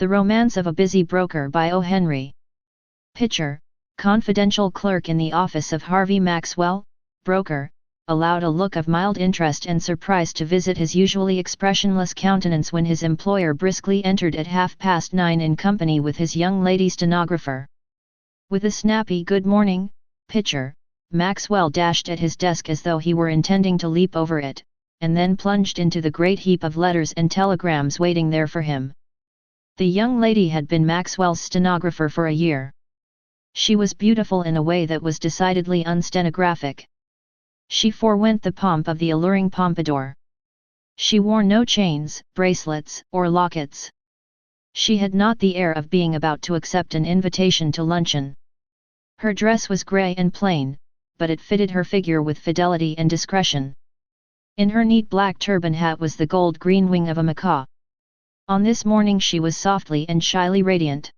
The Romance of a Busy Broker by O. Henry. Pitcher, confidential clerk in the office of Harvey Maxwell, broker, allowed a look of mild interest and surprise to visit his usually expressionless countenance when his employer briskly entered at 9:30 in company with his young lady stenographer. With a snappy "Good morning, Pitcher," Maxwell dashed at his desk as though he were intending to leap over it, and then plunged into the great heap of letters and telegrams waiting there for him. The young lady had been Maxwell's stenographer for a year. She was beautiful in a way that was decidedly unstenographic. She forewent the pomp of the alluring pompadour. She wore no chains, bracelets, or lockets. She had not the air of being about to accept an invitation to luncheon. Her dress was grey and plain, but it fitted her figure with fidelity and discretion. In her neat black turban hat was the gold-green wing of a macaw. On this morning she was softly and shyly radiant.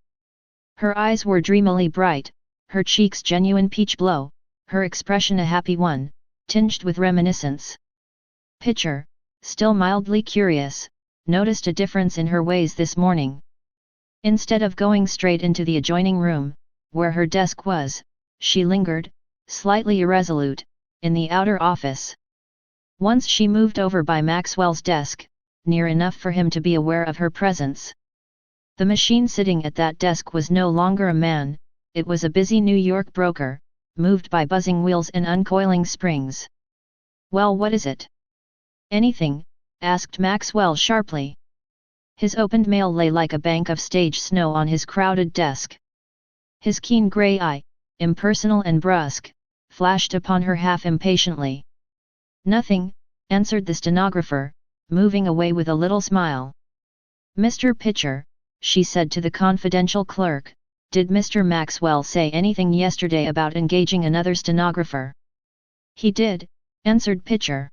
Her eyes were dreamily bright, her cheeks genuine peach blow, her expression a happy one, tinged with reminiscence. Pitcher, still mildly curious, noticed a difference in her ways this morning. Instead of going straight into the adjoining room, where her desk was, she lingered, slightly irresolute, in the outer office. Once she moved over by Maxwell's desk, near enough for him to be aware of her presence. The machine sitting at that desk was no longer a man, it was a busy New York broker, moved by buzzing wheels and uncoiling springs. "Well, what is it?" "Anything?" asked Maxwell sharply. His opened mail lay like a bank of stage snow on his crowded desk. His keen grey eye, impersonal and brusque, flashed upon her half impatiently. "Nothing," answered the stenographer, moving away with a little smile. "Mr. Pitcher," she said to the confidential clerk, "did Mr. Maxwell say anything yesterday about engaging another stenographer?" "He did," answered Pitcher.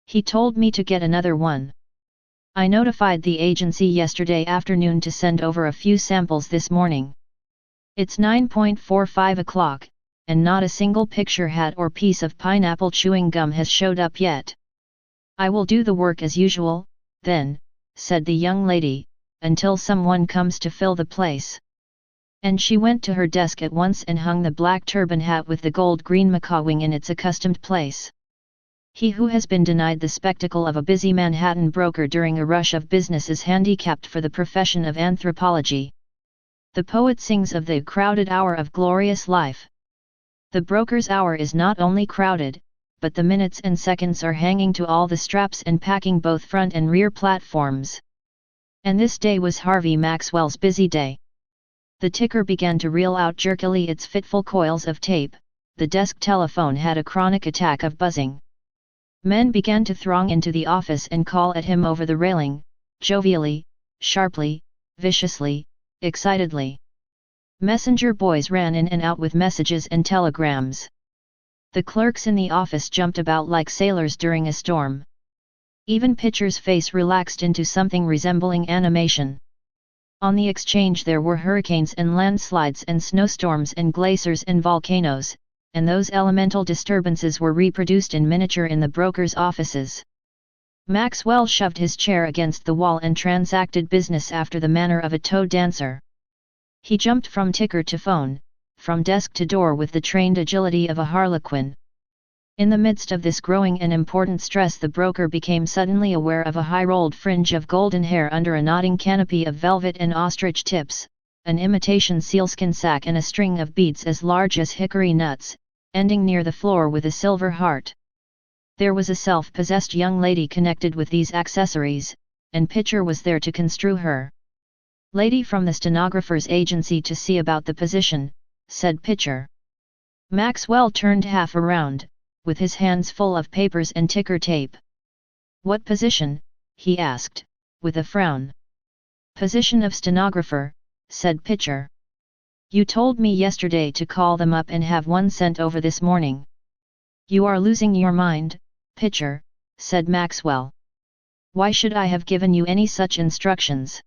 "He told me to get another one. I notified the agency yesterday afternoon to send over a few samples this morning. It's 9:45 o'clock, and not a single picture hat or piece of pineapple chewing gum has showed up yet." "I will do the work as usual, then," said the young lady, "until someone comes to fill the place." And she went to her desk at once and hung the black turban hat with the gold-green macaw wing in its accustomed place. He who has been denied the spectacle of a busy Manhattan broker during a rush of business is handicapped for the profession of anthropology. The poet sings of the crowded hour of glorious life. The broker's hour is not only crowded, but the minutes and seconds are hanging to all the straps and packing both front and rear platforms. And this day was Harvey Maxwell's busy day. The ticker began to reel out jerkily its fitful coils of tape, the desk telephone had a chronic attack of buzzing. Men began to throng into the office and call at him over the railing, jovially, sharply, viciously, excitedly. Messenger boys ran in and out with messages and telegrams. The clerks in the office jumped about like sailors during a storm. Even Pitcher's face relaxed into something resembling animation. On the exchange there were hurricanes and landslides and snowstorms and glaciers and volcanoes, and those elemental disturbances were reproduced in miniature in the broker's offices. Maxwell shoved his chair against the wall and transacted business after the manner of a toe dancer. He jumped from ticker to phone, from desk to door with the trained agility of a harlequin. In the midst of this growing and important stress the broker became suddenly aware of a high-rolled fringe of golden hair under a nodding canopy of velvet and ostrich tips, an imitation sealskin sack and a string of beads as large as hickory nuts, ending near the floor with a silver heart. There was a self-possessed young lady connected with these accessories, and Pitcher was there to construe her. "Lady from the stenographer's agency to see about the position," said Pitcher. Maxwell turned half around, with his hands full of papers and ticker tape. "What position?" he asked, with a frown. "Position of stenographer," said Pitcher. "You told me yesterday to call them up and have one sent over this morning." "You are losing your mind, Pitcher," said Maxwell. "Why should I have given you any such instructions?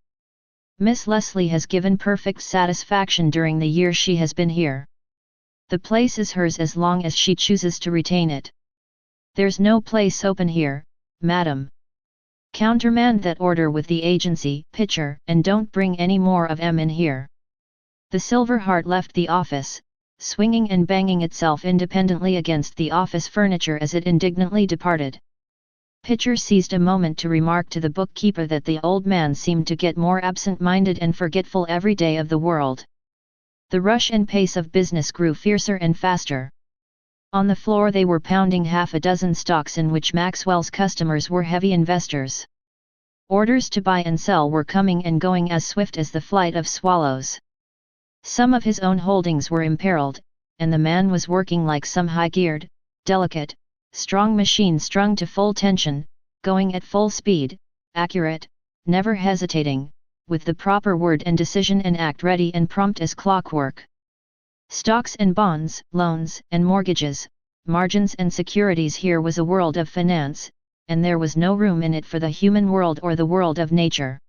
Miss Leslie has given perfect satisfaction during the year she has been here. The place is hers as long as she chooses to retain it. There's no place open here, madam." Countermand that order with the agency pitcher and don't bring any more of 'em in here. The silver heart left the office, swinging and banging itself independently against the office furniture as it indignantly departed. Pitcher seized a moment to remark to the bookkeeper that the old man seemed to get more absent-minded and forgetful every day of the world. The rush and pace of business grew fiercer and faster. On the floor they were pounding half a dozen stocks in which Maxwell's customers were heavy investors. Orders to buy and sell were coming and going as swift as the flight of swallows. Some of his own holdings were imperiled, and the man was working like some high-geared, delicate, strong machine strung to full tension, going at full speed, accurate, never hesitating, with the proper word and decision and act ready and prompt as clockwork. Stocks and bonds, loans and mortgages, margins and securities, here was a world of finance, and there was no room in it for the human world or the world of nature.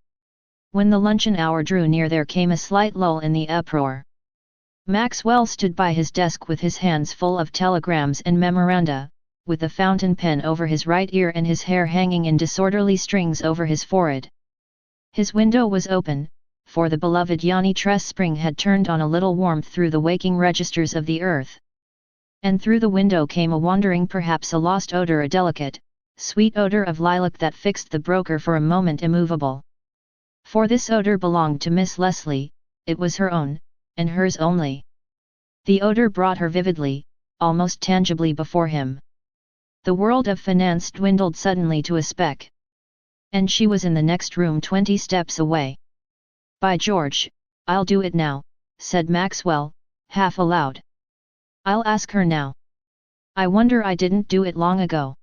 When the luncheon hour drew near there came a slight lull in the uproar. Maxwell stood by his desk with his hands full of telegrams and memoranda, with a fountain pen over his right ear and his hair hanging in disorderly strings over his forehead. His window was open, for the beloved Yanni Tress spring had turned on a little warmth through the waking registers of the earth. And through the window came a wandering, perhaps a lost odor, a delicate, sweet odor of lilac that fixed the broker for a moment immovable. For this odor belonged to Miss Leslie, it was her own, and hers only. The odor brought her vividly, almost tangibly before him. The world of finance dwindled suddenly to a speck. And she was in the next room 20 steps away. "By George, I'll do it now," said Maxwell, half aloud. "I'll ask her now. I wonder I didn't do it long ago."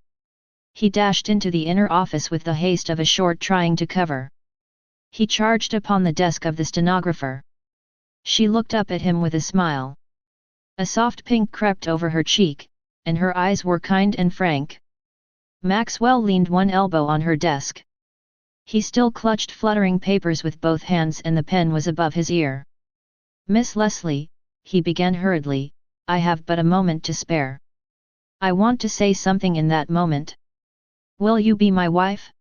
He dashed into the inner office with the haste of a short trying to cover. He charged upon the desk of the stenographer. She looked up at him with a smile. A soft pink crept over her cheek, and her eyes were kind and frank. Maxwell leaned one elbow on her desk. He still clutched fluttering papers with both hands and the pen was above his ear. "Miss Leslie," he began hurriedly, "I have but a moment to spare. I want to say something in that moment. Will you be my wife?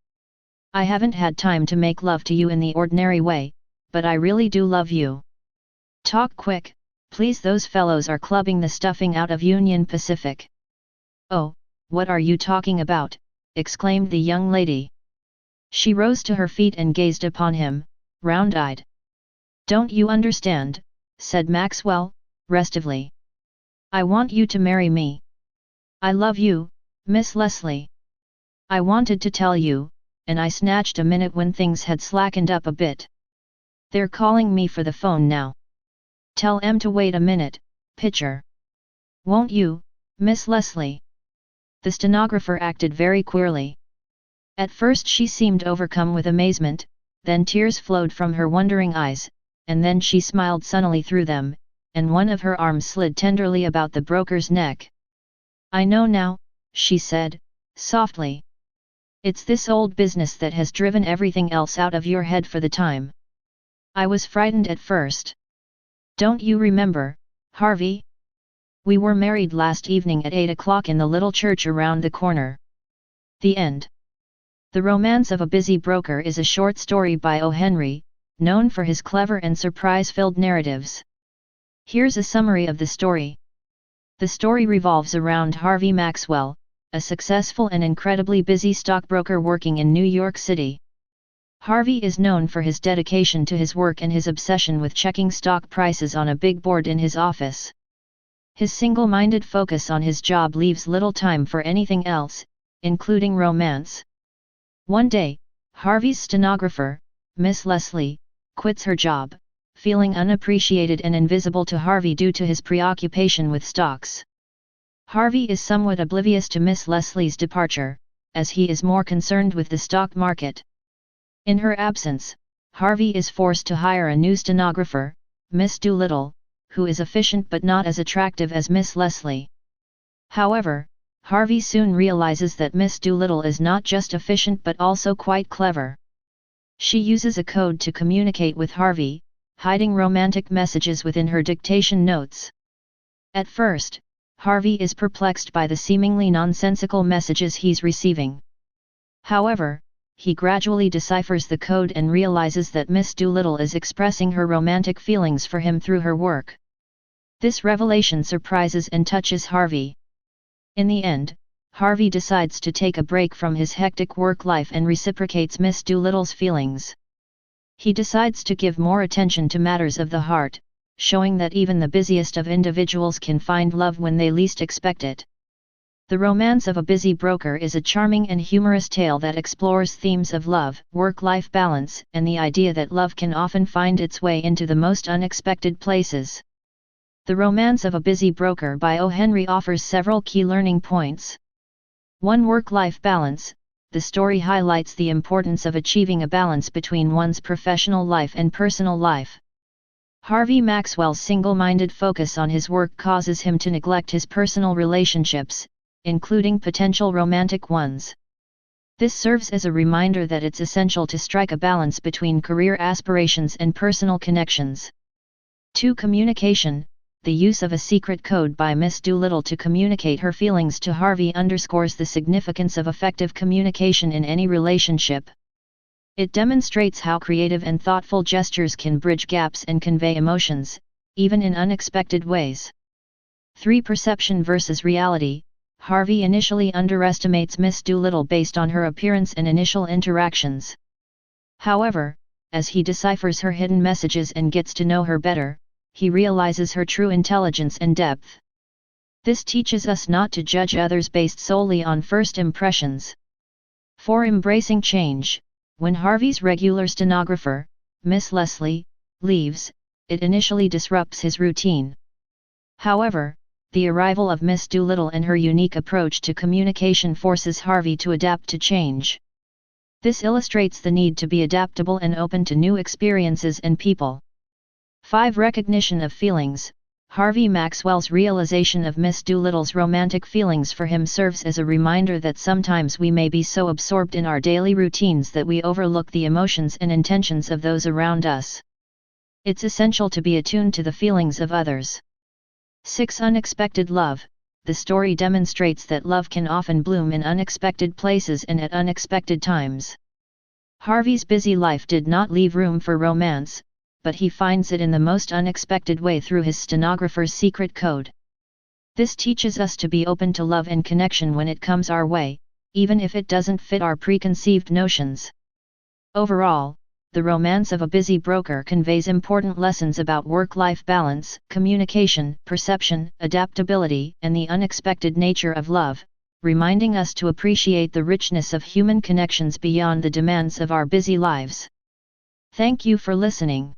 I haven't had time to make love to you in the ordinary way, but I really do love you. Talk quick, please, those fellows are clubbing the stuffing out of Union Pacific." "Oh, what are you talking about?" exclaimed the young lady. She rose to her feet and gazed upon him, round-eyed. "Don't you understand?" said Maxwell, restively. "I want you to marry me. I love you, Miss Leslie. I wanted to tell you, and I snatched a minute when things had slackened up a bit. They're calling me for the phone now. Tell 'em to wait a minute, pitcher. Won't you, Miss Leslie?" The stenographer acted very queerly. At first she seemed overcome with amazement, then tears flowed from her wondering eyes, and then she smiled sunnily through them, and one of her arms slid tenderly about the broker's neck. "I know now," she said, softly. "It's this old business that has driven everything else out of your head for the time. I was frightened at first. Don't you remember, Harvey? We were married last evening at 8 o'clock in the little church around the corner." The end. The Romance of a Busy Broker is a short story by O. Henry, known for his clever and surprise-filled narratives. Here's a summary of the story. The story revolves around Harvey Maxwell, a successful and incredibly busy stockbroker working in New York City. Harvey is known for his dedication to his work and his obsession with checking stock prices on a big board in his office. His single-minded focus on his job leaves little time for anything else, including romance. One day, Harvey's stenographer, Miss Leslie, quits her job, feeling unappreciated and invisible to Harvey due to his preoccupation with stocks. Harvey is somewhat oblivious to Miss Leslie's departure, as he is more concerned with the stock market. In her absence, Harvey is forced to hire a new stenographer, Miss Doolittle, who is efficient but not as attractive as Miss Leslie. However, Harvey soon realizes that Miss Doolittle is not just efficient but also quite clever. She uses a code to communicate with Harvey, hiding romantic messages within her dictation notes. At first, Harvey is perplexed by the seemingly nonsensical messages he's receiving. However, he gradually deciphers the code and realizes that Miss Doolittle is expressing her romantic feelings for him through her work. This revelation surprises and touches Harvey. In the end, Harvey decides to take a break from his hectic work life and reciprocates Miss Doolittle's feelings. He decides to give more attention to matters of the heart, showing that even the busiest of individuals can find love when they least expect it. The Romance of a Busy Broker is a charming and humorous tale that explores themes of love, work-life balance, and the idea that love can often find its way into the most unexpected places. The Romance of a Busy Broker by O. Henry offers several key learning points. 1. Work-life balance. The story highlights the importance of achieving a balance between one's professional life and personal life. Harvey Maxwell's single-minded focus on his work causes him to neglect his personal relationships, including potential romantic ones. This serves as a reminder that it's essential to strike a balance between career aspirations and personal connections. 2. Communication. The use of a secret code by Miss Doolittle to communicate her feelings to Harvey underscores the significance of effective communication in any relationship. It demonstrates how creative and thoughtful gestures can bridge gaps and convey emotions, even in unexpected ways. 3. Perception versus reality. Harvey initially underestimates Miss Doolittle based on her appearance and initial interactions. However, as he deciphers her hidden messages and gets to know her better, he realizes her true intelligence and depth. This teaches us not to judge others based solely on first impressions. 4. Embracing change. When Harvey's regular stenographer, Miss Leslie, leaves, it initially disrupts his routine. However, the arrival of Miss Doolittle and her unique approach to communication forces Harvey to adapt to change. This illustrates the need to be adaptable and open to new experiences and people. 5. Recognition of feelings. Harvey Maxwell's realization of Miss Doolittle's romantic feelings for him serves as a reminder that sometimes we may be so absorbed in our daily routines that we overlook the emotions and intentions of those around us. It's essential to be attuned to the feelings of others. 6. Unexpected love. The story demonstrates that love can often bloom in unexpected places and at unexpected times. Harvey's busy life did not leave room for romance, but he finds it in the most unexpected way through his stenographer's secret code. This teaches us to be open to love and connection when it comes our way, even if it doesn't fit our preconceived notions. Overall, The Romance of a Busy Broker conveys important lessons about work-life balance, communication, perception, adaptability, and the unexpected nature of love, reminding us to appreciate the richness of human connections beyond the demands of our busy lives. Thank you for listening.